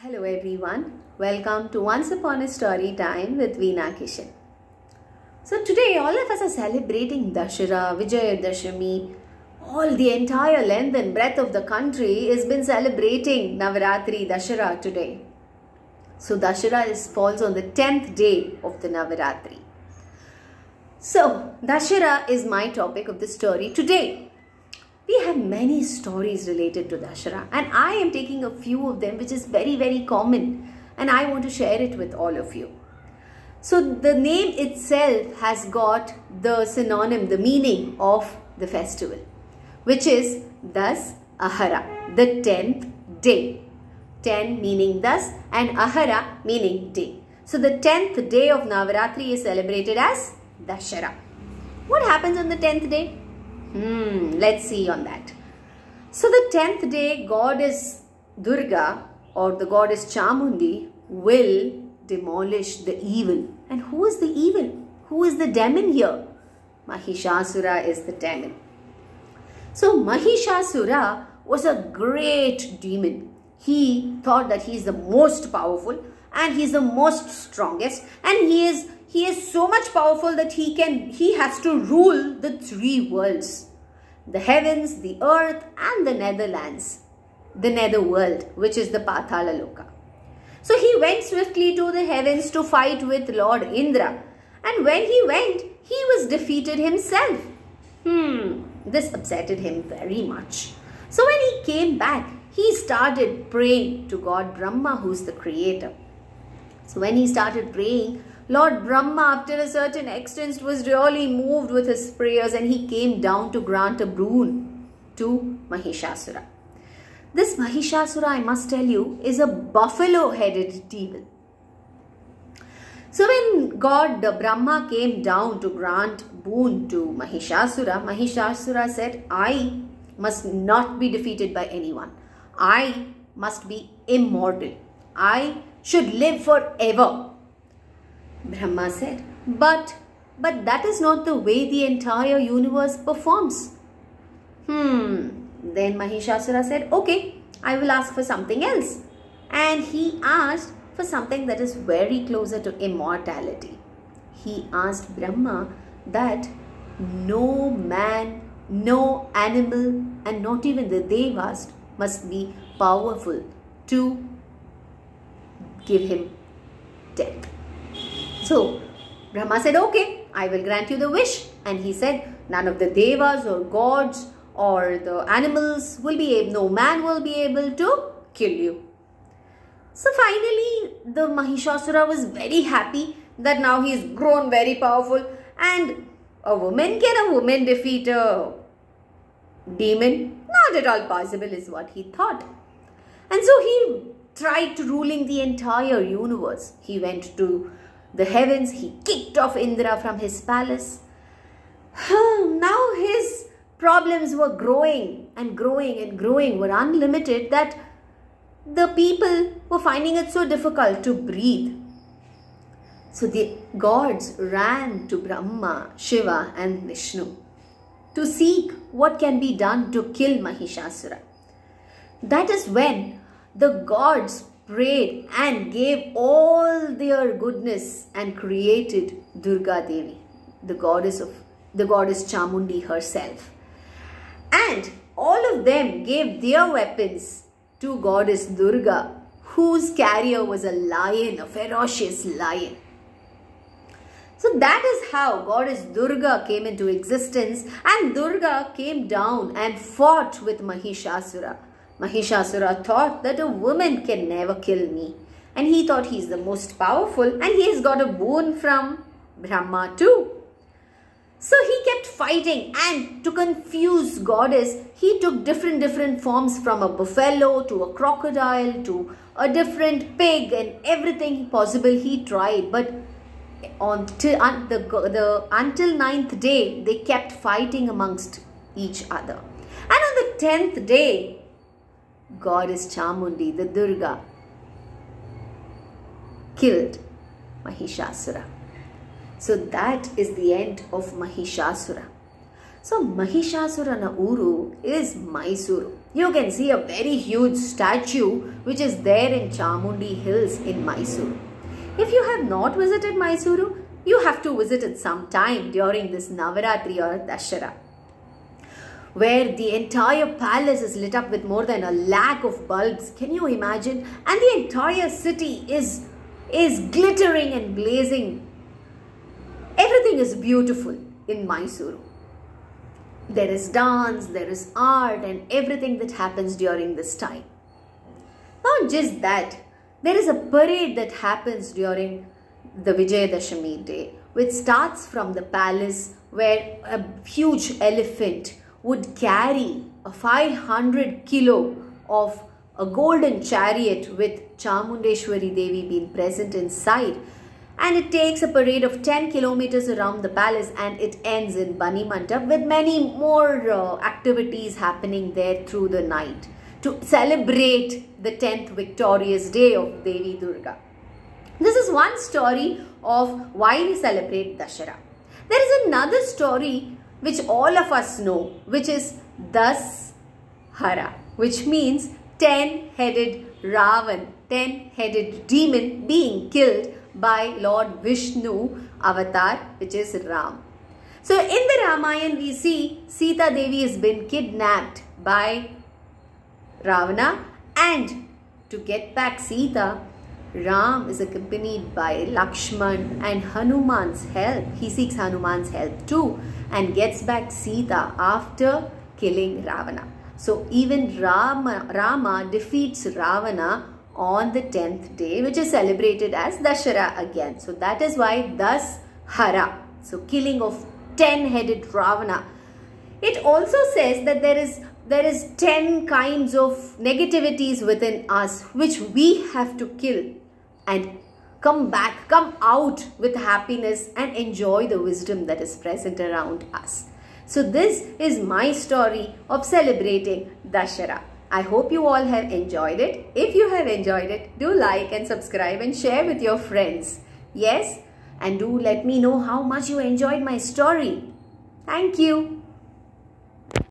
Hello everyone, welcome to Once Upon a Story Time with Veena Kishan. So today all of us are celebrating Dussehra, Vijayadashami. All the entire length and breadth of the country has been celebrating Navaratri Dussehra today. So Dussehra falls on the 10th day of the Navaratri. So Dussehra is my topic of the story today. We have many stories related to Dussehra and I am taking a few of them which is very common and I want to share it with all of you. So the name itself has got the synonym, the meaning of the festival, which is thus Ahara, the 10th day. 10 meaning thus and Ahara meaning day. So the 10th day of Navaratri is celebrated as Dussehra. What happens on the 10th day? Let's see on that. So the 10th day, goddess Durga or the goddess Chamundi will demolish the evil. And who is the evil? Who is the demon here? Mahishasura is the demon. So Mahishasura was a great demon. He thought that he is the most powerful and he is the most strongest, and he is so much powerful that he has to rule the three worlds: the heavens, the earth and the netherlands, the netherworld, which is the Pathala Loka. So he went swiftly to the heavens to fight with Lord Indra, and when he went, he was defeated himself. This upsetted him very much. So when he came back, he started praying to God Brahma, who is the creator. So when he started praying, Lord Brahma, after a certain extent, was really moved with his prayers and he came down to grant a boon to Mahishasura. This Mahishasura, I must tell you, is a buffalo-headed demon. So when God Brahma came down to grant boon to Mahishasura, Mahishasura said, I must not be defeated by anyone. I must be immortal. I should live forever. Brahma said, but that is not the way the entire universe performs. Then Mahishasura said, okay, I will ask for something else. And he asked for something that is very closer to immortality. He asked Brahma that no man, no animal and not even the Devas must be powerful to give him death. So Brahma said, okay, I will grant you the wish. And he said, none of the devas or gods or the animals will be able, no man will be able to kill you. So finally, the Mahishasura was very happy that now he is grown very powerful, and can a woman defeat a demon? Not at all possible is what he thought. And so he tried to ruling the entire universe. He went to the heavens, he kicked off Indra from his palace. Now his problems were growing, were unlimited, that the people were finding it so difficult to breathe. So the gods ran to Brahma, Shiva and Vishnu to seek what can be done to kill Mahishasura. That is when the gods prayed and gave all their goodness and created Durga Devi, the goddess Chamundi herself. And all of them gave their weapons to goddess Durga, whose carrier was a lion, a ferocious lion. So that is how goddess Durga came into existence, and Durga came down and fought with Mahishasura. Mahishasura thought that a woman can never kill me, and he thought he is the most powerful and he has got a boon from Brahma too. So he kept fighting, and to confuse goddess, he took different forms, from a buffalo to a crocodile to a different pig, and everything possible he tried. But until 9th day, they kept fighting amongst each other. And on the 10th day, goddess Chamundi, the Durga, killed Mahishasura. So that is the end of Mahishasura. So Mahishasura na uru is Mysuru. you can see a very huge statue which is there in Chamundi Hills in Mysuru. If you have not visited Mysuru, you have to visit it sometime during this Navaratri or Dashara, where the entire palace is lit up with more than 1 lakh of bulbs. Can you imagine? And the entire city is glittering and blazing. Everything is beautiful in Mysuru. There is dance, there is art, and everything that happens during this time. Not just that, there is a parade that happens during the Vijayadashami day, which starts from the palace, where a huge elephant would carry a 500 kilo of a golden chariot with Chamundeshwari Devi being present inside. And it takes a parade of 10 kilometers around the palace, and it ends in Bani Mandap with many more activities happening there through the night to celebrate the 10th victorious day of Devi Durga. This is one story of why we celebrate Dashara. There is another story which all of us know, which is Dashara, which means 10-headed Ravan, 10-headed demon being killed by Lord Vishnu avatar, which is Ram. So in the Ramayana we see Sita Devi has been kidnapped by Ravana, and to get back Sita, Ram is accompanied by Lakshman and Hanuman's help. He seeks Hanuman's help too and gets back Sita after killing Ravana. So even Rama defeats Ravana on the 10th day, which is celebrated as Dashara again. So that is why Dashara, so killing of 10-headed Ravana. It also says that there is 10 kinds of negativities within us which we have to kill and come out with happiness and enjoy the wisdom that is present around us. So this is my story of celebrating Dashara. I hope you all have enjoyed it. If you have enjoyed it, do like and subscribe and share with your friends. Yes, and do let me know how much you enjoyed my story. Thank you.